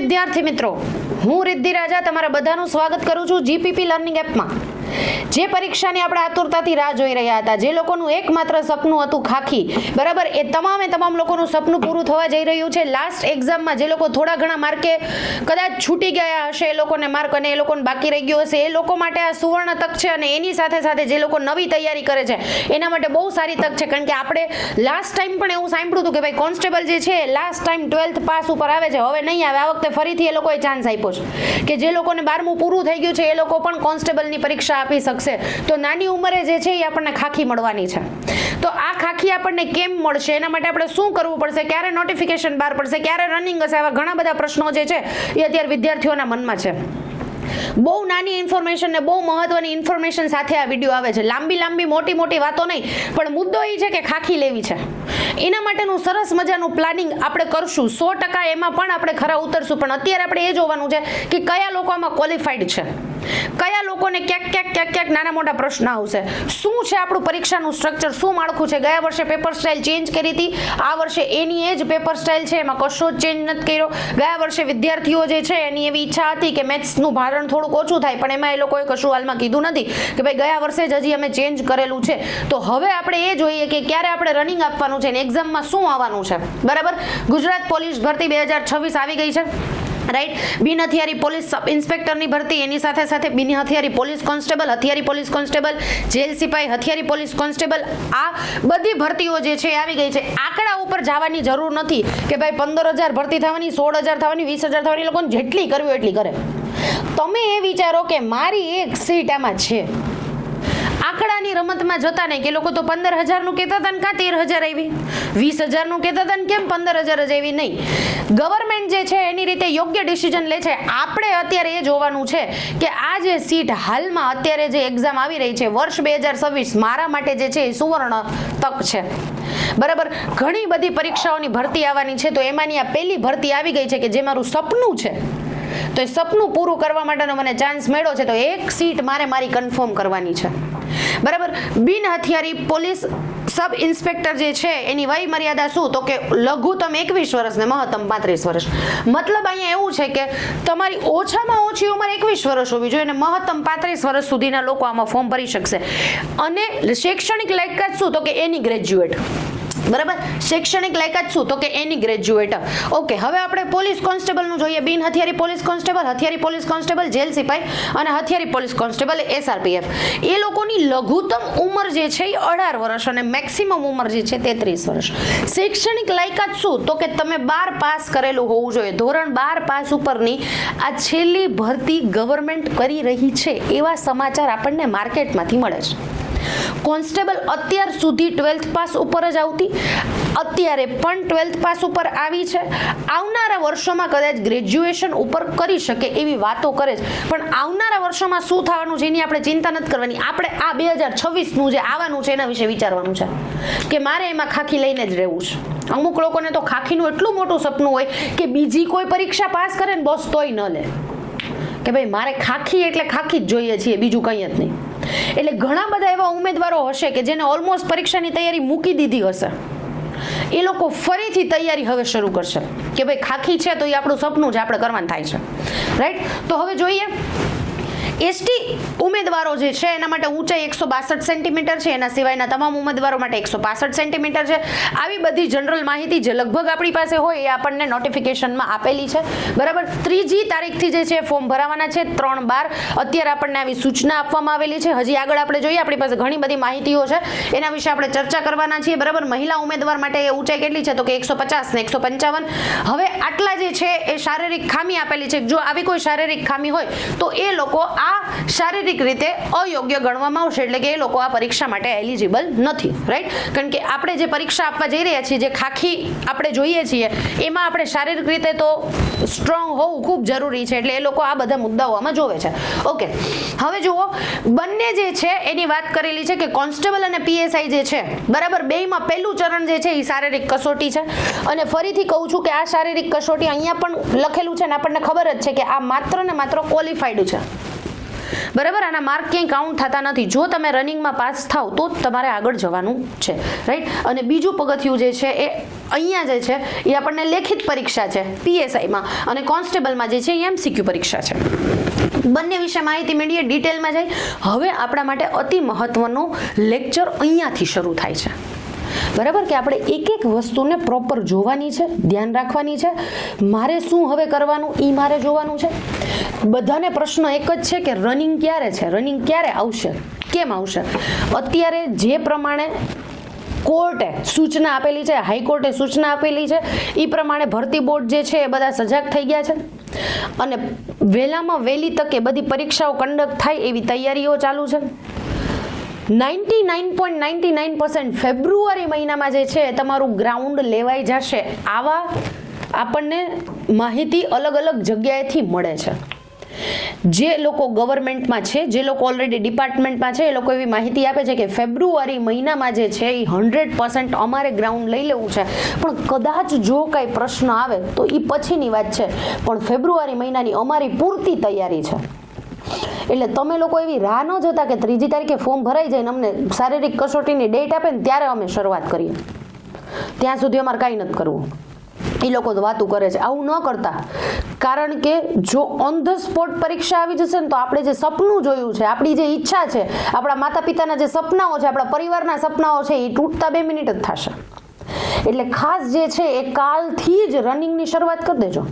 વિદ્યાર્થી મિત્રો, હું રિદ્ધિ રાજા તમારા બધાનું સ્વાગત કરું છું જીપીપી લર્નિંગ એપમાં. જે પરીક્ષાની આપણે આતુરતાથી રાહ જોઈ રહ્યા હતા, જે લોકોનું એકમાત્ર સપનું હતું ખાખી, બરાબર, એ તમામ લોકોનું સપનું પૂરું થવા જઈ રહ્યું છે. લાસ્ટ એક્ઝામમાં જે લોકો થોડા ઘણા માર્કે કદાચ છૂટી ગયા હશે, એ લોકોને માર્ક અને એ લોકોને બાકી રહી ગયો હશે, એ લોકો માટે આ સુવર્ણ તક છે. અને એની સાથે સાથે જે લોકો નવી તૈયારી કરે છે એના માટે બહુ સારી તક છે. કારણ કે આપણે લાસ્ટ ટાઈમ પણ એવું સાંભળ્યું હતું કે ભાઈ કોન્સ્ટેબલ જે છે લાસ્ટ ટાઈમ 12th પાસ ઉપર આવે છે, હવે નહીં આવે. આ વખતે ફરીથી એ લોકોએ ચાન્સ આપ્યો છે કે જે લોકોને 12મું પૂરું થઈ ગયું છે એ લોકો પણ કોન્સ્ટેબલની પરીક્ષા આપી શકશે. તો નાની ઉંમરે જે છે એ આપણને ખાખી મળવાની છે. તો આ ખાખી આપણને કેમ મળશે, એના માટે આપણે શું કરવું પડશે, ક્યારે નોટિફિકેશન બહાર પડશે, ક્યારે રનિંગ હશે, આવા ઘણા બધા પ્રશ્નો જે છે એ અત્યારે વિદ્યાર્થીઓના મનમાં છે. બહુ નાની ઇન્ફોર્મેશન ને બહુ મહત્વની ઇન્ફોર્મેશન સાથે આ વિડીયો આવે છે. લાંબી મોટી વાતો નહીં, પણ મુદ્દો એ છે કે ખાખી લેવી છે. એના માટેનું સરસ મજાનું પ્લાનિંગ આપણે કરશું. 100% એમાં પણ આપણે ખરા ઉતરશું. પણ અત્યારે આપણે એ જોવાનું છે કે કયા લોકો આમાં ક્વોલિફાઈડ છે, કયા લોકોને ક્યાંક નાના મોટા પ્રશ્ન આવશે, શું છે આપણું પરીક્ષાનું સ્ટ્રક્ચર, શું માળખું છે. ગયા વર્ષે પેપર સ્ટાઇલ ચેન્જ કરી હતી, આ વર્ષે એની એ જ પેપર સ્ટાઇલ છે, એમાં કશો જ ચેન્જ નથી કર્યો. ગયા વર્ષે વિદ્યાર્થીઓ જે છે એની એવી ઈચ્છા હતી કે મેથ્સનું ભારણ થોડુંક ઓછું થાય, પણ એમાં એ લોકોએ કશું હાલમાં કીધું નથી કે ભાઈ ગયા વર્ષે જ હજી અમે ચેન્જ કરેલું છે. તો હવે આપણે એ જોઈએ કે ક્યારે આપણે રનિંગ આપવાનું છે અને એક્ઝામમાં શું આવવાનું છે. બરાબર, ગુજરાત પોલીસ ભરતી 2026 આવી ગઈ છે, રાઈટ. બિન હથિયારી પોલીસ સબ ઇન્સ્પેક્ટરની ભરતી, એની સાથે સાથે બિન હથિયારી પોલીસ કોન્સ્ટેબલ, હથિયારી પોલીસ કોન્સ્ટેબલ, જેલ સિપાઈ, હથિયારી પોલીસ કોન્સ્ટેબલ, આ બધી ભરતીઓ જે છે આવી ગઈ છે. આંકડા ઉપર જવાની જરૂર નથી કે ભાઈ 15,000 ભરતી થવાની, 16,000 થવાની, 20,000 થવાની. લોકોને જેટલી કરવી એટલી કરે. તમે એ વિચારો કે મારી એક સીટ આમાં છે. આંકડાની રમતમાં જતા નહીં કે લોકો તો 15,000નું કહેતા હતા ને કાં 13,000 આવી, 20,000નું કહેતા હતા ને કેમ 15,000 જ આવી. નહીં, ગવર્મેન્ટ જે છે એની રીતે યોગ્ય ડિસિઝન લે છે. આપણે અત્યારે એ જોવાનું છે કે આ જે સીટ હાલમાં અત્યારે જે એક્ઝામ આવી રહી છે વર્ષ 2026, મારા માટે જે છે એ સુવર્ણ તક છે. બરાબર, ઘણી બધી પરીક્ષાઓની ભરતી આવવાની છે, તો એમાંની આ પહેલી ભરતી આવી ગઈ છે કે જે મારું સપનું છે. તો એ સપનું પૂરું કરવા માટેનો મને ચાન્સ મળ્યો છે, તો એક સીટ મારી કન્ફર્મ કરવાની છે. બરાબર, બિન હથિયારી પોલીસ સબ ઇન્સ્પેક્ટર જે છે એની વય મર્યાદા શું, તો કે લઘુત્તમ 21 વર્ષ ને મહત્તમ 35 વર્ષ. મતલબ અહીંયા એવું છે કે તમારી ઓછામાં ઓછી ઉંમર 21 વર્ષ હોવી જોઈએ અને મહત્તમ 35 વર્ષ સુધીના લોકો આમાં ફોર્મ ભરી શકશે. અને શૈક્ષણિક લાયકાત શું, તો કે એની ગ્રેજ્યુએટ. બરાબર, શૈક્ષણિક લાયકાત શું, તો કે એની ગ્રેજ્યુએટ. ઓકે, હવે આપણે પોલીસ કોન્સ્ટેબલનું જોઈએ. બિન હથિયારી પોલીસ કોન્સ્ટેબલ, હથિયારી પોલીસ કોન્સ્ટેબલ, જેલ સિપાઈ અને હથિયારી પોલીસ કોન્સ્ટેબલ, SRPF. એ લોકોની લઘુત્તમ ઉંમર જે છે એ 18 વર્ષ અને મેક્સિમમ ઉંમર જે છે 33 વર્ષ. શૈક્ષણિક લાયકાત શું, તો કે તમે 12 પાસ કરેલું હોવું જોઈએ. ધોરણ 12 પાસ ઉપરની આ છેલ્લી ભરતી ગવર્મેન્ટ કરી રહી છે એવા સમાચાર આપણને માર્કેટમાંથી મળે છે. કોન્સ્ટેબલ અત્યાર સુધી 12th પાસ ઉપર જ આવતી, અત્યારે પણ 12th પાસ ઉપર આવી છે. આવનારા વર્ષોમાં કદાચ ગ્રેજ્યુએશન ઉપર કરી શકે એવી વાતો કરે છે. પણ આવનારા વર્ષોમાં શું થવાનું છે એની આપણે ચિંતા નથી કરવાની. આપણે આ 2026નું જે આવવાનું છે એના વિશે વિચારવાનું છે કે મારે એમાં ખાખી લઈને જ રહેવું છે. અમુક લોકોને તો ખાખીનું એટલું મોટું સપનું હોય કે બીજી કોઈ પરીક્ષા પાસ કરે ને બસ તોય ન લે, કે ભાઈ મારે ખાખી એટલે ખાખી જ જોઈએ છીએ, બીજું કંઈ જ નહીં. એટલે ઘણા બધા એવા ઉમેદવારો હશે કે જેને ઓલમોસ્ટ પરીક્ષાની તૈયારી મૂકી દીધી હશે. એ લોકો ફરીથી તૈયારી હવે શરૂ કરશે કે ભાઈ ખાખી છે તો એ આપણું સપનું છે, આપણે કરવાનું થાય છે, રાઈટ. તો હવે જોઈએ એસટી ઉમેદવારો જે છે એના માટે ઊંચાઈ 162 સેન્ટીમીટર છે, એના સિવાયના તમામ ઉમેદવારો માટે 165 સેન્ટીમીટર છે. આવી બધી જનરલ માહિતી જે લગભગ આપણી પાસે હોય એ આપણને નોટિફિકેશનમાં આપેલી છે. બરાબર, 3જી તારીખથી જે છે ફોર્મ ભરાવાના છે, 3/12 અત્યારે આપણને આવી સૂચના આપવામાં આવેલી છે. હજી આગળ આપણે જોઈએ, આપણી પાસે ઘણી બધી માહિતીઓ છે, એના વિશે આપણે ચર્ચા કરવાના છીએ. બરાબર, મહિલા ઉમેદવાર માટે ઊંચાઈ કેટલી છે, તો કે 150 ને 155. હવે આટલા જે છે એ શારીરિક ખામી આપેલી છે. જો આવી કોઈ શારીરિક ખામી હોય તો એ લોકો આ શારીરિક રીતે અયોગ્ય ગણવામાં આવશે, એટલે કે એ લોકો આ પરીક્ષા માટે એલિજિબલ નથી, રાઈટ. કારણ કે આપણે જે પરીક્ષા આપવા જઈ રહ્યા છીએ, જે ખાખી આપણે જોઈએ છીએ, એમાં આપણે શારીરિક રીતે તો સ્ટ્રોંગ હોવું ખૂબ જરૂરી છે. એટલે એ લોકો આ બધા મુદ્દાઓ આમાં જોવે છે. ઓકે, હવે જુઓ, બંને જે છે એની વાત કરેલી છે કે કોન્સ્ટેબલ અને PSI જે છે, બરાબર, બેયમાં પહેલું ચરણ જે છે એ શારીરિક કસોટી છે. અને ફરીથી કહું છું કે આ શારીરિક કસોટી અહીંયા પણ લખેલું છે ને આપણને ખબર જ છે કે આ માત્ર ને માત્ર ક્વોલિફાઈડ છે. બરાબર, આના માર્ક ક્યાંય કાઉન્ટ થતા નથી. જો તમે રનિંગમાં પાસ થાવ તો જ તમારે આગળ જવાનું છે, રાઈટ. અને બીજું પગથિયું જે છે એ અહીંયા જે છે એ આપણને લેખિત પરીક્ષા છે PSIમાં, અને કોન્સ્ટેબલમાં જે છે એ MCQ પરીક્ષા છે. બંને વિશે માહિતી મેળવીએ, ડિટેલમાં જઈ. હવે આપણા માટે અતિ મહત્વનો લેક્ચર અહીંયાથી શરૂ થાય છે, બરાબર, કે આપણે એક એક વસ્તુને પ્રોપર જોવાની છે, ધ્યાન રાખવાની છે. મારે શું હવે કરવાનું એ મારે જોવાનું છે. બધાને પ્રશ્ન એક જ છે કે રનિંગ ક્યારે છે, રનિંગ ક્યારે આવશે, કેમ આવશે. અત્યારે જે પ્રમાણે કોર્ટે સૂચના આપેલી છે, હાઈકોર્ટે સૂચના આપેલી છે, એ પ્રમાણે ભરતી બોર્ડ જે છે એ બધા સજાગ થઈ ગયા છે અને વહેલામાં વહેલી તકે બધી પરીક્ષાઓ કન્ડક્ટ થાય એવી તૈયારીઓ ચાલુ છે. 99.99% ફેબ્રુઆરી મહિનામાં જે છે તમારું ગ્રાઉન્ડ લેવાઈ જશે. આવા આપણને માહિતી અલગ અલગ જગ્યાએથી મળે છે. જે લોકો ગવર્મેન્ટમાં છે, જે લોકો ઓલરેડી ડિપાર્ટમેન્ટમાં છે, એ લોકો એવી માહિતી આપે છે કે ફેબ્રુઆરી મહિનામાં જે છે એ 100% અમારે ગ્રાઉન્ડ લઈ લેવું છે. પણ કદાચ જો કાંઈ પ્રશ્ન આવે તો એ પછીની વાત છે, પણ ફેબ્રુઆરી મહિનાની અમારી પૂરતી તૈયારી છે. એટલે તમે લોકો એવી રાહ ન જોતા કે 3જી તારીખે ફોર્મ ભરાઈ જાય ને અમને શારીરિક કસોટીની ડેટ આપે ને ત્યારે અમે શરૂઆત કરીએ, ત્યાં સુધી અમારે કાંઈ નથી કરવું. એ લોકો તો વાતું કરે છે. આવું ન કરતા, કારણ કે જો ઓન ધ સ્પોટ પરીક્ષા આવી જશે ને તો આપણે જે સપનું જોયું છે, આપણી જે ઈચ્છા છે, આપણા માતા પિતાના જે સપનાઓ છે, આપણા પરિવારના સપનાઓ છે, એ તૂટતા 2 મિનિટ જ થશે. એટલે ખાસ જે છે એ કાલથી જ રનિંગની શરૂઆત કરી દેજો.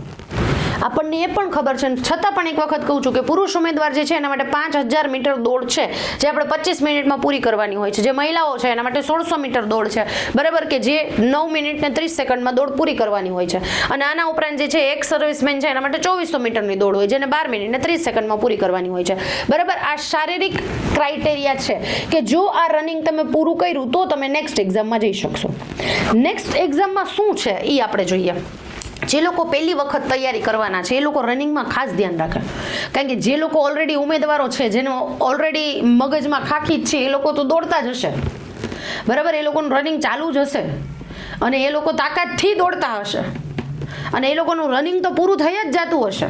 આપણને એ પણ ખબર છે, છતાં પણ એક વખત કહું છું કે પુરુષ ઉમેદવાર જે છે એના માટે 5000 મીટર દોડ છે જે આપણે 25 મિનિટમાં પૂરી કરવાની હોય છે. જે મહિલાઓ છે એના માટે 1600 મીટર દોડ છે, બરાબર, કે જે 9 મિનિટ ને 30 સેકન્ડમાં દોડ પૂરી કરવાની હોય છે. અને આના ઉપરાંત જે છે એક સર્વિસમેન છે એના માટે 2400 મીટરની દોડ હોય, જેને 12 મિનિટ ને 30 સેકન્ડમાં પૂરી કરવાની હોય છે, બરાબર. આ શારીરિક ક્રાઇટેરિયા છે કે જો આ રનિંગ તમે પૂરું કર્યું તો તમે નેક્સ્ટ એક્ઝામમાં જઈ શકશો. નેક્સ્ટ એક્ઝામમાં શું છે એ આપણે જોઈએ. જે લોકો પહેલી વખત તૈયારી કરવાના છે એ લોકો રનિંગમાં ખાસ ધ્યાન રાખે, કારણ કે જે લોકો ઓલરેડી ઉમેદવારો છે, જેનો ઓલરેડી મગજમાં ખાખી જ છે, એ લોકો તો દોડતા જ હશે, બરાબર. એ લોકોનું રનિંગ ચાલુ જ હશે અને એ લોકો તાકાતથી દોડતા હશે અને એ લોકોનું રનિંગ તો પૂરું થઈ જ જતું હશે.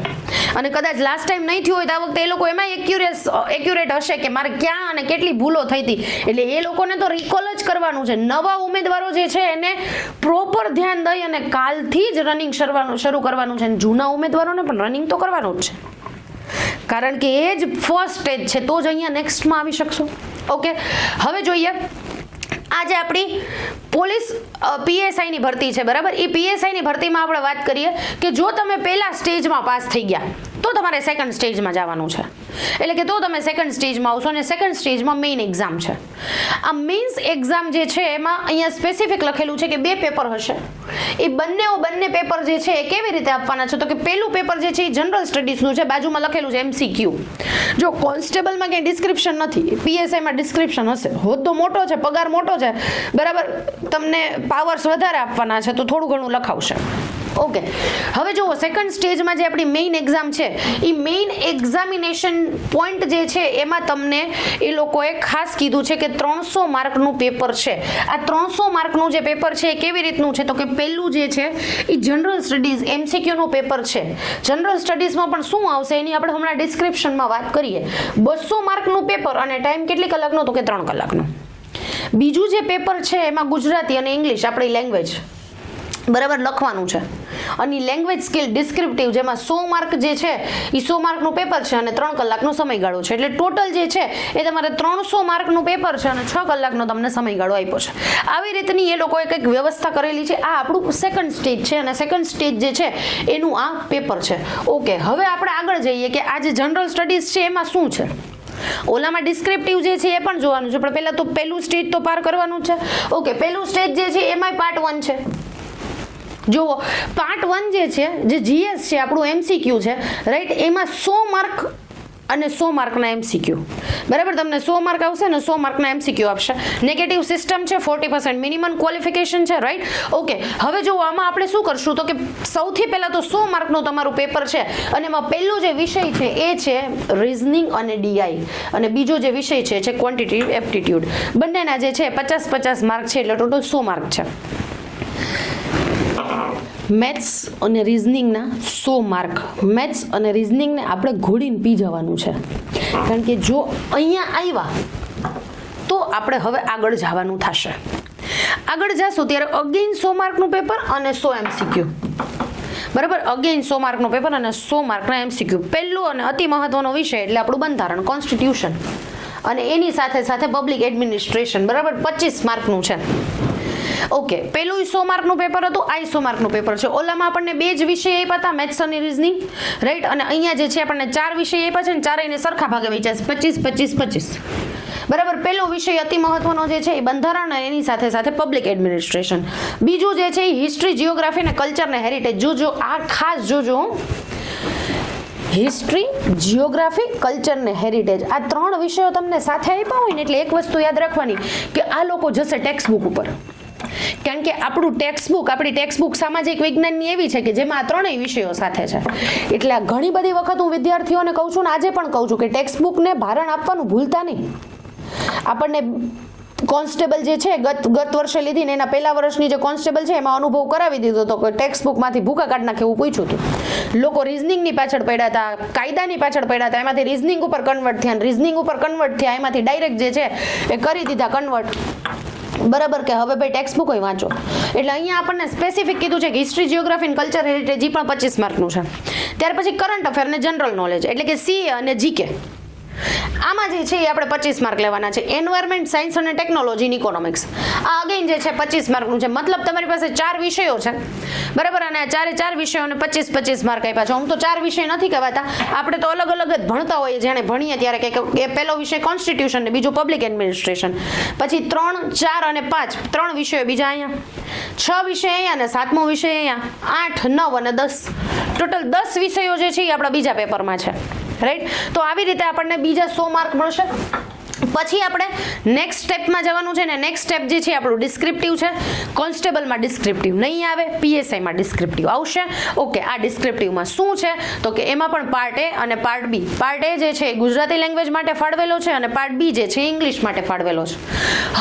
અને કદાચ લાસ્ટ ટાઈમ નહીં થયું હોય તો આ વખતે એ લોકો એમાં એક્યુરેટ હશે કે મારે ક્યાં અને કેટલી ભૂલો થઈ હતી. એટલે એ લોકોને તો રિકોલ જ કરવાનું છે. નવા ઉમેદવારો જે છે એને પ્રોપર ધ્યાન દઈ અને કાલથી જ રનિંગ શરૂ કરવાનું છે. અને જૂના ઉમેદવારોને પણ રનિંગ તો કરવાનું જ છે, કારણ કે એ જ ફર્સ્ટ સ્ટેજ છે, તો જ અહીંયા નેક્સ્ટમાં આવી શકશો. ઓકે, હવે જોઈએ આજે આપણી પોલીસ PSI ની ભરતી છે, બરાબર. એ PSI ની ભરતીમાં આપણે વાત કરીએ કે જો તમે પહેલા સ્ટેજમાં પાસ થઈ ગયા તો તમારે સેકન્ડ સ્ટેજમાં જવાનું છે. એટલે કે તો તમે સેકન્ડ સ્ટેજમાં આવશો અને સેકન્ડ સ્ટેજમાં મેઇન એક્ઝામ છે. આ મેઇન્સ એક્ઝામ જે છે એમાં અહીંયા સ્પેસિફિક લખેલું છે કે 2 પેપર હશે. એ બંને પેપર જે છે એ કેવી રીતે આપવાના છે તો કે પહેલું પેપર જે છે એ જનરલ સ્ટડીઝનું છે, બાજુમાં લખેલું છે MCQ. જો કોન્સ્ટેબલમાં ક્યાંય ડિસ્ક્રિપ્શન નથી, PSIમાં ડિસ્ક્રિપ્શન હશે. હોદ્દો મોટો છે, પગાર મોટો છે, બરાબર, તમને પાવર્સ વધારે આપવાના છે તો થોડું ઘણું લખાવશે. ઓકે, હવે જુઓ સેકન્ડ સ્ટેજમાં જે આપણી મેઇન એક્ઝામ છે એ મેઇન એક્ઝામિનેશન પોઈન્ટ જે છે એમાં તમને એ લોકોએ ખાસ કીધું છે કે 300 માર્કનું પેપર છે. આ 300 માર્કનું જે પેપર છે એ કેવી રીતનું છે તો કે પહેલું જે છે એ જનરલ સ્ટડીઝ MCQનું પેપર છે. જનરલ સ્ટડીઝમાં પણ શું આવશે એની આપણે હમણાં ડિસ્ક્રિપ્શનમાં વાત કરીએ. 200 માર્કનું પેપર અને ટાઈમ કેટલી કલાકનો તો કે 3 કલાકનો. બીજું જે પેપર છે એમાં ગુજરાતી અને ઇંગ્લિશ આપણી લેંગ્વેજ, બરાબર, લખવાનું છે. અને લેંગ્વેજ સ્કિલ ડિસ્ક્રિપ્ટિવ જેમાં 100 માર્ક જે છે એ 100 માર્કનું પેપર છે અને 3 કલાકનો સમયગાળો છે. એટલે ટોટલ જે છે એ તમારે 300 માર્કનું પેપર છે અને 6 કલાકનો તમને સમયગાળો આપ્યો છે. આવી રીતની એ લોકોએ કંઈક વ્યવસ્થા કરેલી છે. આ આપણું સેકન્ડ સ્ટેજ છે અને સેકન્ડ સ્ટેજ જે છે એનું આ પેપર છે. ઓકે, હવે આપણે આગળ જઈએ કે આ જે જનરલ સ્ટડીઝ છે એમાં શું છે. ઓલામાં ડિસ્ક્રિપ્ટિવ જે છે એ પણ જોવાનું છે, પણ પહેલા તો પહેલું સ્ટેજ તો પાર કરવાનું છે. ઓકે, પહેલું સ્ટેજ જે છે એમાં પાર્ટ 1 છે. જુઓ, પાર્ટ 1 જે છે, જે GS છે, આપણું MCQ છે, રાઈટ. એમાં 100 માર્ક અને 100 માર્કના MCQ, બરાબર. તમને 100 માર્ક આવશે ને 100 માર્કના MCQ આપશે. નેગેટિવ સિસ્ટમ છે, 40% મિનિમમ ક્વોલિફિકેશન છે, રાઈટ. ઓકે, હવે જુઓ આમાં આપણે શું કરશું તો કે સૌથી પહેલા તો 100 માર્કનું તમારું પેપર છે અને એમાં પહેલો જે વિષય છે એ છે રીઝનિંગ અને DI અને બીજો જે વિષય છે ક્વોન્ટિટેટિવ એપ્ટિટ્યુડ. બંનેના જે છે 50-50 માર્ક છે, એટલે ટોટલ 100 માર્ક છે. મેથ્સ અને રિઝનિંગના 100 માર્ક. મેથ્સ અને રિઝનિંગને આપણે ઘોડીને પી જવાનું છે, કારણ કે જો અહીંયા આવ્યા તો આપણે હવે આગળ જવાનું થશે. આગળ જશું ત્યારે અગેન 100 માર્કનું પેપર અને 100 MCQ. બરાબર, અગેન 100 માર્કનું પેપર અને 100 માર્કના MCQ. પહેલું અને અતિ મહત્વનો વિષય એટલે આપણું બંધારણ, કોન્સ્ટિટ્યુશન, અને એની સાથે સાથે પબ્લિક એડમિનિસ્ટ્રેશન. બરાબર, 25 માર્કનું છે. ઓકે, પેલું 100 માર્કનું પેપર હતું, આ 100 માર્કનું પેપર છે. ઓલામાં આપણને 2 જ વિષય આપ્યા હતા, મેથ્સ અને રિઝનિંગ, રાઈટ. અને અહીંયા જે છે આપણને 4 વિષય આપ્યા છે, ને ચારેયને સરખા ભાગે વેચાશે, 25 25 25. બરાબર, પહેલો વિષય અતિ મહત્વનો જે છે એ બંધારણ અને એની સાથે સાથે પબ્લિક એડમિનિસ્ટ્રેશન. બીજું જે છે એ હિસ્ટ્રી, જીઓગ્રાફી અને કલ્ચર ને હેરિટેજ. જોજો, આ ખાસ જોજો, હિસ્ટ્રી, જીઓગ્રાફી, કલ્ચર ને હેરિટેજ. આ 3 વિષયો તમને સાથે આપ્યા હોય ને એટલે એક વસ્તુ યાદ રાખવાની કે આ લોકો જશે ટેક્સ્ટ બુક ઉપર, કારણ કે આપણી ટેક્સ્ટ બુક સામાજિક વિજ્ઞાનની એવી છે કે જેમાં આ 3 વિષયો સાથે છે. એટલે ઘણી બધી વખત હું વિદ્યાર્થીઓને કહું છું ને આજે પણ કહું છું કે ટેક્સ્ટ બુકને ભારણ આપવાનું ભૂલતા નહીં. આપણને કોન્સ્ટેબલ જે છે ગત વર્ષે લીધી ને એના પહેલા વર્ષની જે કોન્સ્ટેબલ છે એમાં અનુભવ કરાવી દીધો હતો કે ટેક્સ્ટ બુકમાંથી ભૂકા કાઢ નાખે એવું પૂછ્યું હતું. લોકો રિઝનિંગની પાછળ પડ્યા હતા, કાયદાની પાછળ પડ્યા હતા, એમાંથી રિઝનિંગ ઉપર કન્વર્ટ થયા, રિઝનિંગ ઉપર કન્વર્ટ થયા, એમાંથી ડાયરેક્ટ જે છે એ કરી દીધા કન્વર્ટ. બરાબર, કે હવે ભાઈ ટેક્સ્ટ બુક વાંચો. એટલે અહીંયા આપણને સ્પેસિફિક કીધું છે કે હિસ્ટ્રી, જીઓગ્રાફી અને કલ્ચર હેરિટેજ પણ 25 માર્કનું છે. ત્યાર પછી કરંટ અફેર ને જનરલ નોલેજ એટલે કે CA અને GK. આમાં જે છે એ આપણે 25 માર્ક લેવાના છે. એન્વાયરમેન્ટ, સાયન્સ અને ટેકનોલોજી, ઇકોનોમિક્સ, આ અગેન જે છે 25 માર્કનું છે. મતલબ તમારી પાસે 4 વિષયો છે, બરાબર, અને આ 4 વિષયોને 25 માર્ક આપ્યા છે. હું તો 4 વિષય નથી કહેવાતા, આપણે તો અલગ અલગ જ ભણતા હોઈએ. જેણે ભણીએ ત્યારે કે પહેલો વિષય કોન્સ્ટિટ્યુશન ને બીજો પબ્લિક એડમિનિસ્ટ્રેશન, પછી 3, 4 અને 5 3 વિષયો બીજા અહીંયા, 6 વિષય અહીંયા અને 7મો વિષય અહીંયા, 8, 9 અને 10, ટોટલ 10 વિષયો જે છે એ આપણા બીજા પેપરમાં છે, રાઈટ. તો આવી રીતે આપણને બીજા 100 માર્ક મળશે. પછી આપણે નેક્સ્ટ સ્ટેપમાં જવાનું છે ને નેક્સ્ટ સ્ટેપ જે છે આપણું ડિસ્ક્રિપ્ટિવ છે. કોન્સ્ટેબલમાં ડિસ્ક્રિપ્ટિવ નહીં આવે, PSIમાં ડિસ્ક્રિપ્ટિવ આવશે. ઓકે, આ ડિસ્ક્રિપ્ટિવમાં શું છે તો કે એમાં પણ પાર્ટ A અને પાર્ટ B. પાર્ટ A જે છે એ ગુજરાતી લેંગ્વેજ માટે ફાળવેલો છે અને પાર્ટ B જે છે એ ઇંગ્લિશ માટે ફાળવેલો છે.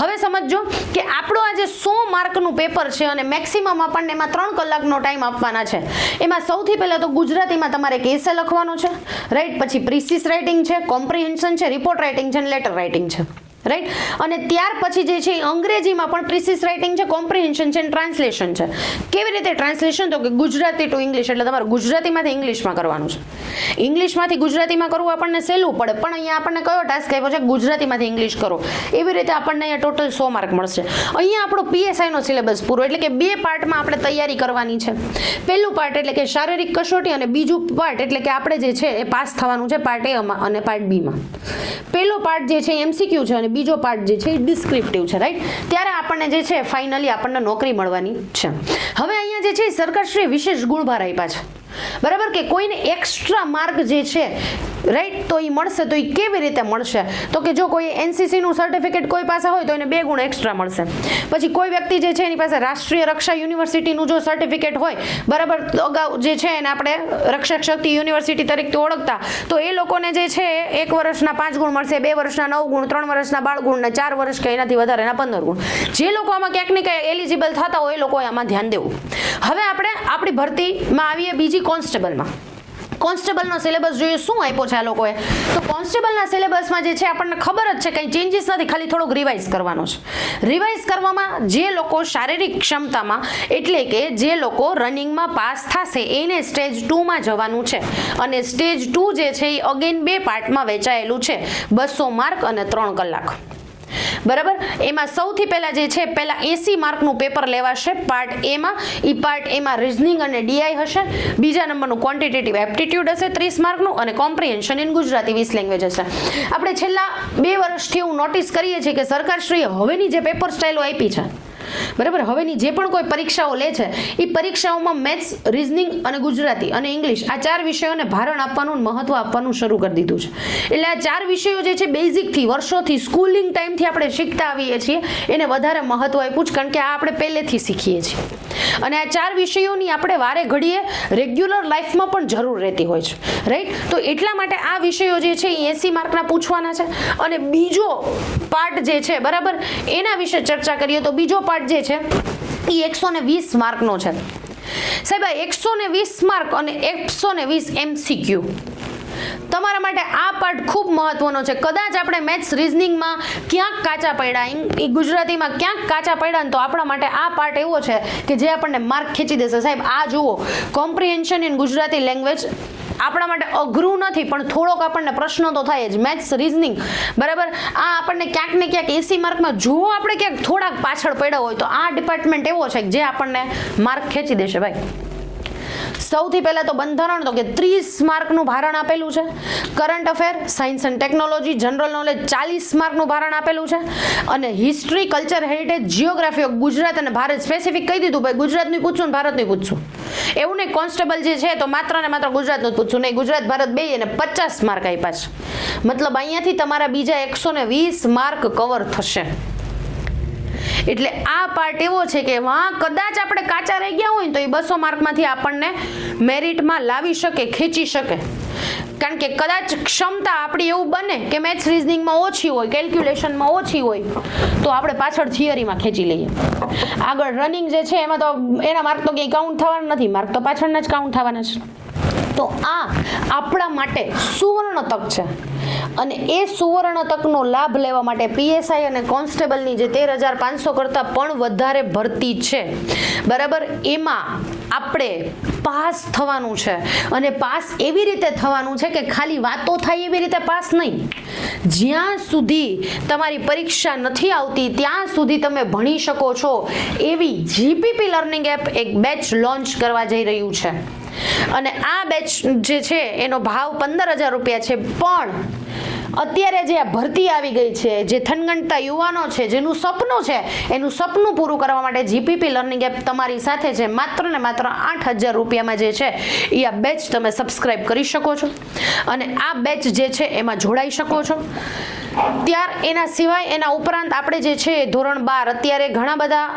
હવે સમજો કે આપણો આ જે 100 માર્કનું પેપર છે અને મેક્સિમમ આપણને એમાં 3 કલાકનો ટાઈમ આપવાના છે. એમાં સૌથી પહેલા તો ગુજરાતીમાં તમારે કેસે લખવાનો છે, રાઈટ. પછી પ્રિસિસ રાઇટિંગ છે, કોમ્પ્રિહેન્શન છે, રિપોર્ટ રાઇટિંગ છે, લેટર રાઇટિંગ છે, રાઈટ. અને ત્યાર પછી જે છે અંગ્રેજીમાં પણ પ્રિસિસ રાઇટિંગ છે, કોમ્પ્રિહેન્શન છે, ટ્રાન્સલેશન છે. કેવી રીતે ટ્રાન્સલેશન તો કે ગુજરાતી ટુ ઇંગ્લિશ, એટલે તમારે ગુજરાતીમાંથી ઇંગ્લિશમાં કરવાનું છે. ઇંગ્લિશમાંથી ગુજરાતીમાં કરવું આપણને સહેલું પડે, પણ અહીંયા આપણને કયો ટાસ્ક આપ્યો છે, ગુજરાતીમાંથી ઇંગ્લિશ કરો. એવી રીતે આપણને અહીંયા ટોટલ 100 માર્ક મળશે. અહીંયા આપણો PSIનો સિલેબસ પૂરો, એટલે કે 2 પાર્ટમાં આપણે તૈયારી કરવાની છે. પહેલું પાર્ટ એટલે કે શારીરિક કસોટી અને બીજું પાર્ટ એટલે કે આપણે જે છે એ પાસ થવાનું છે પાર્ટ Aમાં અને પાર્ટ Bમાં. પહેલો પાર્ટ જે છે MCQ છે અને બીજો પાર્ટ જે છે એ ડિસ્ક્રિપ્ટિવ છે, રાઈટ. ત્યારે આપણને જે છે ફાઇનલી આપણને નોકરી મળવાની છે. હવે અહીંયા જે છે સરકારશ્રીએ વિશેષ ગુણભાર આપ્યા છે, બરાબર, કે કોઈને એક્સ્ટ્રા માર્ક જે છે, રાઈટ, તો એ મળશે. તો એ કેવી રીતે મળશે તો કે જો કોઈ NCC નું સર્ટિફિકેટ કોઈ પાસે હોય તો એને 2 ગુણ એક્સ્ટ્રા મળશે. પછી કોઈ વ્યક્તિ જે છે એની પાસે રાષ્ટ્રીય રક્ષા યુનિવર્સિટીનું જો સર્ટિફિકેટ હોય, બરાબર, તો અગાઉ જે છે એને આપણે રક્ષક શક્તિ યુનિવર્સિટી તરીકે ઓળખતા, તો એ લોકોને જે છે 1 વર્ષના 5 ગુણ મળશે, 2 વર્ષના 9 ગુણ, 3 વર્ષના 12 ગુણ ને 4 વર્ષ કે એનાથી વધારેના 15 ગુણ. જે લોકો આમાં ક્યાંક ને ક્યાંક એલિજિબલ થતા હોય એ લોકોએ આમાં ધ્યાન દેવું. હવે આપણે આપણી ભરતીમાં આવીએ બીજી કોન્સ્ટેબલમાં. કોન્સ્ટેબલનો સિલેબસ જોઈએ શું આપ્યો છે આ લોકોએ. તો કોન્સ્ટેબલના સિલેબસમાં જે છે આપણને ખબર જ છે કંઈ ચેન્જીસ નથી, ખાલી થોડોક રિવાઇઝ કરવાનો છે. રિવાઇઝ કરવામાં જે લોકો શારીરિક ક્ષમતામાં એટલે કે જે લોકો રનિંગમાં પાસ થશે એને સ્ટેજ 2માં જવાનું છે. અને સ્ટેજ 2 જે છે એ અગેન 2 પાર્ટમાં વહેંચાયેલું છે, 200 માર્ક અને 3 કલાક. બરાબર, એમાં સૌથી પહેલા જે છે પહેલા 80 માર્કનું પેપર લેવાશે પાર્ટ Aમાં. એ પાર્ટ Aમાં રિઝનિંગ અને DI હશે. બીજા નંબરનું ક્વોન્ટિટેટિવ એપ્ટિટ્યુડ હશે 30 માર્કનું અને કોમ્પ્રિહેન્શન ઇન ગુજરાતી 20 લેંગ્વેજ હશે. આપણે છેલ્લા 2 વર્ષથી એવું નોટિસ કરીએ છીએ કે સરકારશ્રીએ હવેની જે પેપર સ્ટાઇલો આપી છે, બરાબર, હવેની જે પણ કોઈ પરીક્ષાઓ લે છે એ પરીક્ષાઓમાં મેથ્સ, રિઝનિંગ અને ગુજરાતી અને ઇંગ્લિશ આ 4 વિષયોને ભારણ આપવાનું, મહત્વ આપવાનું શરૂ કરી દીધું છે. એટલે આ 4 વિષયો જે છે બેઝિકથી વર્ષોથી સ્કૂલિંગ ટાઈમથી આપણે શીખતા આવીએ છીએ એને વધારે મહત્વ આપ્યું છે, કારણ કે આ આપણે પહેલેથી શીખીએ છીએ. અને આ 4 વિષયોની આપણે વારે ઘડીએ રેગ્યુલર લાઈફમાં પણ જરૂર રહેતી હોય છે, રાઈટ. તો એટલા માટે આ વિષયો જે છે એ 80 માર્કના પૂછવાના છે. અને બીજો પાર્ટ જે છે, બરાબર, એના વિશે ચર્ચા કરીએ તો બીજો પાર્ટ જે છે એ 120 માર્કનો છે. સાહેબ 120 માર્ક અને 120 MCQ તમારા માટે આ પાર્ટ ખૂબ મહત્વનો છે. કદાચ આપણે મેથ્સ રીઝનિંગમાં ક્યાંક કાચા પડ્યા, ગુજરાતીમાં ક્યાંક કાચા પડ્યા ને તો આપણા માટે આ પાર્ટ એવો છે કે જે આપણને માર્ક ખેંચી દેશે. સાહેબ આ જુઓ, કોમ્પ્રિહેન્શન ઇન ગુજરાતી લેંગ્વેજ આપણા માટે અઘરું નથી, પણ થોડોક આપણને પ્રશ્નો તો થાય જ. મેથ્સ રીઝનિંગ બરાબર, આ આપણને ક્યાંક ને ક્યાંક 80 માર્કમાં જો આપણે ક્યાંક થોડાક પાછળ પડ્યા હોય તો આ ડિપાર્ટમેન્ટ એવો છે જે આપણને માર્ક ખેંચી દેશે ભાઈ. સૌથી પહેલા તો બંધારણ, તો કે 30 માર્કનું ભારણ આપેલું છે. Current affair, science and technology, general knowledge 40 માર્કનું ભારણ આપેલું છે. અને history, culture, heritage, geography, Gujarat અને ભારત સ્પેસિફિક કહી દીધું ભાઈ, ગુજરાતનું પૂછશું ને ભારતનું પૂછશું. એવું નહીં કોન્સ્ટેબલ જે છે તો માત્ર ને માત્ર ગુજરાતનું જ પૂછશું, નહીં ગુજરાત ભારત બે અને 50 માર્ક આપ્યા છે. મતલબ અહીંયાથી તમારા બીજા 120 માર્ક કવર થશે. એટલે આ પાર્ટ એવો છે કે વાં કદાચ આપણે કાચા રહી ગયા હોય તો એ 200 માર્કમાંથી આપણને મેરિટમાં લાવી શકે, ખેંચી શકે. કારણ કે કદાચ ક્ષમતા આપણી એવું બને કે મેથ્સ રીઝનિંગમાં ઓછી હોય, કેલ્ક્યુલેશનમાં ઓછી હોય તો આપણે પાછળ થિયરીમાં ખેંચી લઈએ. આગળ રનિંગ જે છે એમાં તો એના માર્ક તો કંઈ કાઉન્ટ થવાના નથી, માર્ક તો પાછળના જ કાઉન્ટ થવાના છે. તો આ આપણા માટે સુવર્ણ તક છે અને એ સુવર્ણ તકનો લાભ લેવા માટે પીએસઆઈ અને કોન્સ્ટેબલની જે 13,500 કરતાં પણ વધારે ભરતી છે બરાબર, એમાં આપણે પાસ થવાનું છે. અને પાસ એવી રીતે થવાનું છે કે ખાલી વાતો થાય એવી રીતે પાસ નહીં. જ્યાં સુધી તમારી પરીક્ષા નથી આવતી ત્યાં સુધી તમે ભણી શકો છો એવી જીપીપી લર્નિંગ એપ એક બેચ લોન્ચ કરવા જઈ રહ્યું છે. અને આ બેચ જે છે એનો ભાવ 15,000 રૂપિયા છે. પણ અત્યારે જે આ ભરતી આવી ગઈ છે, જે થનગણતા યુવાનો છે, જેનું સપનું છે એનું સપનું પૂરું કરવા માટે જીપીપી લર્નિંગ એપ તમારી સાથે છે. માત્ર ને માત્ર 8,000 રૂપિયામાં જે છે એ આ બેચ તમે સબસ્ક્રાઇબ કરી શકો છો અને આ બેચ જે છે એમાં જોડાઈ શકો છો. એના સિવાય એના ઉપરાંત આપણે જે છે ધોરણ 12 અત્યારે ઘણા બધા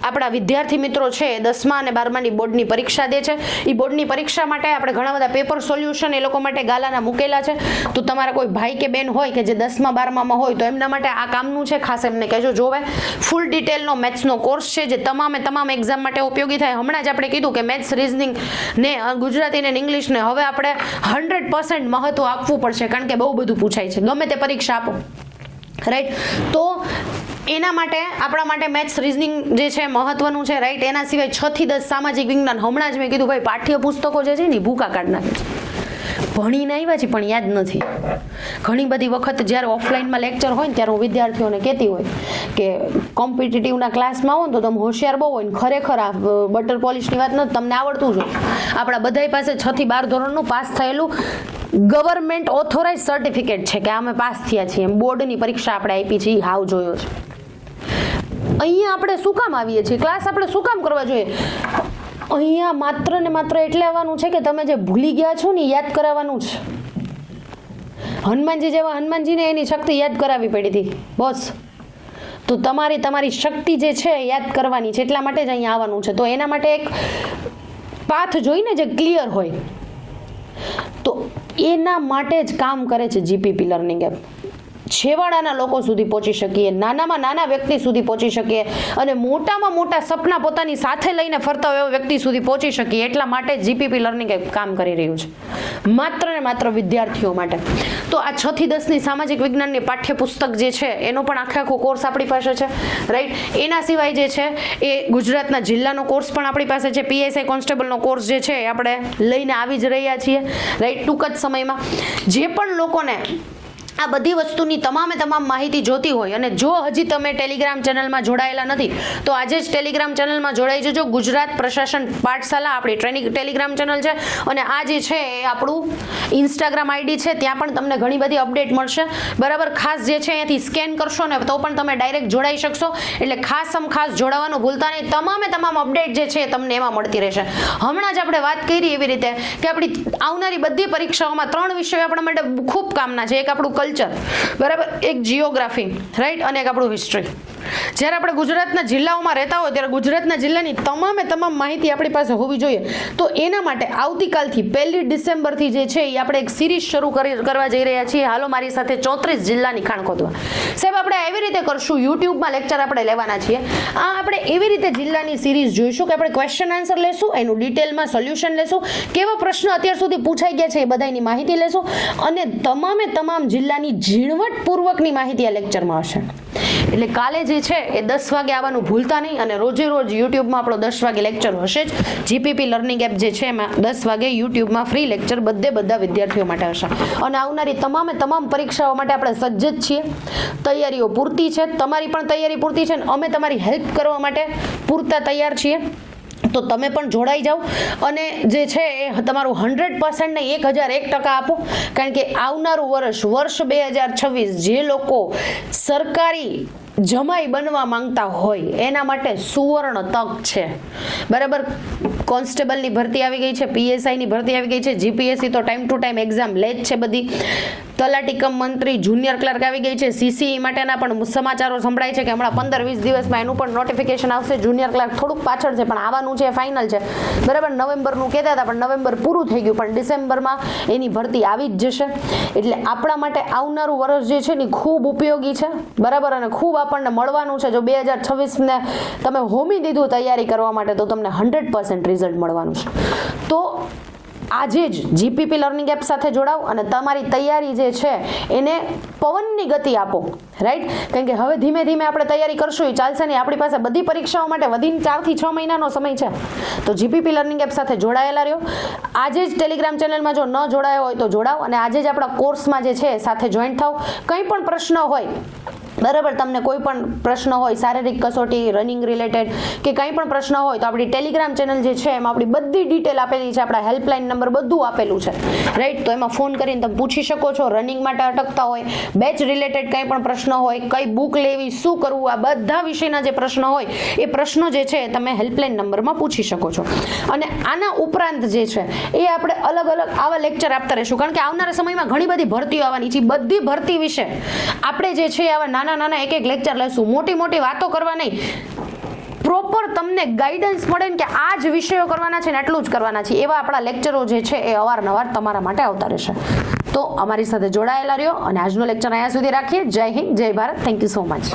આપણા વિદ્યાર્થી મિત્રો છે 10મા અને 12માની બોર્ડની પરીક્ષા દે છે. એ બોર્ડની પરીક્ષા માટે આપણે ઘણા બધા પેપર સોલ્યુશન એ લોકો માટે ગાલાના મૂકેલા છે. તો તમારા કોઈ ભાઈ કે બેન હોય કે જે 10મા 12મામાં હોય તો એમના માટે આ કામનું છે, ખાસ એમને કહેજો જોવે. ફૂલ ડિટેલનો મેથ્સનો કોર્સ છે જે તમામ એક્ઝામ માટે ઉપયોગી થાય. હમણાં જ આપણે કીધું કે મેથ્સ રીઝનિંગ ને ગુજરાતી ને ઇંગ્લિશને હવે આપણે 100% મહત્વ આપવું પડશે, કારણ કે બહુ બધું પૂછાય છે ગમે તે પરીક્ષા આપો, રાઈટ. તો એના માટે આપણા માટે મેથ્સ રીઝનિંગ જે છે મહત્વનું છે, રાઈટ. એના સિવાય 6 થી 10 સામાજિક વિજ્ઞાન. હમણાં જ મેં કીધું ભાઈ પાઠ્ય પુસ્તકો જે છે ને ભૂકા કાઢ નાખે છે. ભણીને આવ્યા છે પણ યાદ નથી. ઘણી બધી વખત જ્યારે ઓફલાઈનમાં લેક્ચર હોય ને ત્યારે હું વિદ્યાર્થીઓને કહેતી હોય કે કોમ્પિટિટિવના ક્લાસમાં આવો ને તો તમે હોશિયાર બહુ હોય ને ખરેખર આ બટર પોલિશની વાત નથી, તમને આવડતું જ હોય. આપણા બધાય પાસે 6 થી 12 ધોરણનું પાસ થયેલું ગવર્મેન્ટ ઓથોરાઇઝ સર્ટિફિકેટ છે કે અમે પાસ થયા છીએ. બોર્ડની પરીક્ષા આપણે આપી છે એ હાવ જોયો છે. અહીંયા આપણે શું કામ આવીએ છીએ, ક્લાસ આપણે શું કામ કરવા જોઈએ? અહીંયા માત્ર ને માત્ર એટલે આવવાનું છે કે તમે જે ભૂલી ગયા છો ને યાદ કરાવવાનું છે. હનુમાનજી જેવા હનુમાનજીને એની શક્તિ યાદ કરાવી પડી હતી બોસ. તો તમારી શક્તિ જે છે યાદ કરવાની છે, એટલા માટે જ અહીંયા આવવાનું છે. તો એના માટે એક પાથ જોઈને જે ક્લિયર હોય, તો એના માટે જ કામ કરે છે જીપીપી લર્નિંગ એપ. છેવાડાના લોકો સુધી પહોંચી શકીએ, નાનામાં નાના વ્યક્તિ સુધી પહોંચી શકીએ અને મોટામાં મોટા સપના પોતાની સાથે લઈને ફરતા હોય એવા વ્યક્તિ સુધી પહોંચી શકીએ. એટલા માટે જીપીપી લર્નિંગ કામ કરી રહ્યું છે, માત્ર ને માત્ર વિદ્યાર્થીઓ માટે. તો આ 6 થી 10ની સામાજિક વિજ્ઞાનની પાઠ્યપુસ્તક જે છે એનો પણ આખો કોર્સ આપણી પાસે છે, રાઈટ. એના સિવાય જે છે એ ગુજરાતના જિલ્લાનો કોર્સ પણ આપણી પાસે છે. પીએસઆઈ કોન્સ્ટેબલનો કોર્સ જે છે એ આપણે લઈને આવી જ રહ્યા છીએ, રાઈટ, ટૂંક જ સમયમાં. જે પણ લોકોને આ બધી વસ્તુની તમામ માહિતી જોતી હોય અને જો હજી તમે ટેલિગ્રામ ચેનલમાં જોડાયેલા નથી તો આજે જ ટેલિગ્રામ ચેનલમાં જોડાઈ જજો. ગુજરાત પ્રશાસન પાઠશાલા આપણી ટ્રેનિંગ ટેલિગ્રામ ચેનલ છે અને આ જે છે એ આપણું ઇન્સ્ટાગ્રામ આઈડી છે, ત્યાં પણ તમને ઘણી બધી અપડેટ મળશે, બરાબર. ખાસ જે છે અહીંયાથી સ્કેન કરશો ને તો પણ તમે ડાયરેક્ટ જોડાઈ શકશો. એટલે ખાસ જોડાવાનું ભૂલતા નહીં. તમામ અપડેટ જે છે તમને એમાં મળતી રહેશે. હમણાં જ આપણે વાત કરી એવી રીતે કે આપણી આવનારી બધી પરીક્ષાઓમાં 3 વિષયો આપણા માટે ખૂબ કામના છે. એક આપણું કલ્ચર, બરાબર, એક જીઓગ્રાફી, રાઈટ, અને એક આપણું હિસ્ટ્રી. જ્યારે આપણે ગુજરાતના જિલ્લાઓમાં રહેતા હોય ત્યારે ગુજરાતના જિલ્લાની તમામે તમામ માહિતી આપણી પાસે હોવી જોઈએ. તો એના માટે આવતીકાલથી 1 ડિસેમ્બરથી જે છે એ આપણે એક સિરીઝ શરૂ કરવા જઈ રહ્યા છીએ. હાલો મારી સાથે 34 જિલ્લાની ખાણ ખોદવા. સાહેબ આપણે એવી રીતે કરશું, યુટ્યુબમાં લેક્ચર આપણે લેવાના છીએ. આ આપણે એવી રીતે જિલ્લાની સિરીઝ જોઈશું કે આપણે ક્વેશ્ચન આન્સર લેશું, એનું ડિટેલમાં સોલ્યુશન લેશું, કેવા પ્રશ્નો અત્યાર સુધી પૂછાઈ ગયા છે એ બધાની માહિતી લેશું અને તમામે તમામ જિલ્લાની ઝીણવટપૂર્વકની માહિતી આ લેક્ચરમાં હશે. એટલે કાલે જે છે એ 10 વાગે આવવાનું ભૂલતા નહીં અને રોજે રોજ યુટ્યુબમાં આપણો 10 વાગે લેક્ચર હશે જ. જીપીપી લર્નિંગ એપ જે છે એમાં 10 વાગે યુટ્યુબમાં ફ્રી લેક્ચર બધા વિદ્યાર્થીઓ માટે હશે. અને આવનારી તમામે તમામ પરીક્ષાઓ માટે આપણે સજ્જ જ છીએ. તૈયારીઓ પૂરતી છે, તમારી પણ તૈયારી પૂરતી છે અને અમે તમારી હેલ્પ કરવા માટે પૂરતા તૈયાર છીએ. તો તમે પણ જોડાઈ જાઓ અને જે છે એ તમારું 100% ને 1001% આપો. કારણ કે આવનારું વર્ષ 2026 જે લોકો સરકારી જમાઈ બનવા માંગતા હોય એના માટે સુવર્ણ તક છે. બરાબર, કોન્સ્ટેબલની ભરતી આવી ગઈ છે, પીએસઆઈની ભરતી આવી ગઈ છે, જીપીએસસી તો ટાઈમ ટુ ટાઈમ એક્ઝામ લે જ છે બધી. તલાટી કમ મંત્રી જુનિયર ક્લર્ક આવી ગઈ છે. સીસીઈ માટેના પણ સમાચારો સંભળાય છે કે હમણાં 15-20 દિવસમાં એનું પણ નોટિફિકેશન આવશે. જુનિયર ક્લર્ક થોડુંક પાછળ છે પણ આવવાનું છે, ફાઇનલ છે. બરાબર, નવેમ્બરનું કહેતા હતા પણ નવેમ્બર પૂરું થઈ ગયું, પણ ડિસેમ્બરમાં એની ભરતી આવી જ જશે. એટલે આપણા માટે આવનારું વર્ષ જે છે ને ખૂબ ઉપયોગી છે. બરાબર, અને ખૂબ આપણને મળવાનું છે. જો 2026 ને તમે હોમી દીધું તૈયારી કરવા માટે તો તમને 100% રિઝલ્ટ મળવાનું છે. તો આજે જ જીપીપી લર્નિંગ એપ સાથે જોડાઓ અને તમારી તૈયારી જે છે એને પવનની ગતિ આપો. રાઈટ, કારણ કે હવે ધીમે ધીમે આપણે તૈયારી કરશું એ ચાલશે નહીં. આપણી પાસે બધી પરીક્ષાઓ માટે વધીને 4 થી 6 મહિનાનો સમય છે. તો જીપીપી લર્નિંગ એપ સાથે જોડાયેલા રહ્યો. આજે જ ટેલિગ્રામ ચેનલમાં જો ન જોડાયો હોય તો જોડાઓ અને આજે જ આપણા કોર્સમાં જે છે સાથે જોઈન્ટ થાઓ. કંઈ પણ પ્રશ્ન હોય, બરાબર, તમને કોઈ પણ પ્રશ્ન હોય શારીરિક કસોટી, રનિંગ રિલેટેડ કે કંઈ પણ પ્રશ્ન હોય તો આપણી ટેલિગ્રામ ચેનલ જે છે એમાં આપણી બધી ડિટેલ આપેલી છે. આપણા હેલ્પલાઇન નંબર બધું આપેલું છે. રાઈટ, તો એમાં ફોન કરીને તમે પૂછી શકો છો. રનિંગ માટે અટકતા હોય, બેચ રિલેટેડ કંઈ પણ પ્રશ્ન હોય, કઈ બુક લેવી, શું કરવું, આ બધા વિષયના જે પ્રશ્નો હોય એ પ્રશ્નો જે છે તમે હેલ્પલાઇન નંબરમાં પૂછી શકો છો. અને આના ઉપરાંત જે છે એ આપણે અલગ અલગ આવા લેક્ચર આપતા રહીશું. કારણ કે આવનારા સમયમાં ઘણી બધી ભરતીઓ આવવાની છે. બધી ભરતી વિશે આપણે જે છે આવા નાના એક લેક્ચર લેશું. મોટી વાતો કરવા નહીં, પ્રોપર તમને ગાઈડન્સ મળે કે આ જ વિષયો કરવાના છે ને એટલું જ કરવાના છે. એવા આપણા લેક્ચરો જે છે એ અવારનવાર તમારા માટે આવતા રહેશે. તો અમારી સાથે જોડાયેલા રહ્યો અને આજનો લેક્ચર અહીંયા સુધી રાખીએ. જય હિન્દ, જય Bharat. Thank you so much.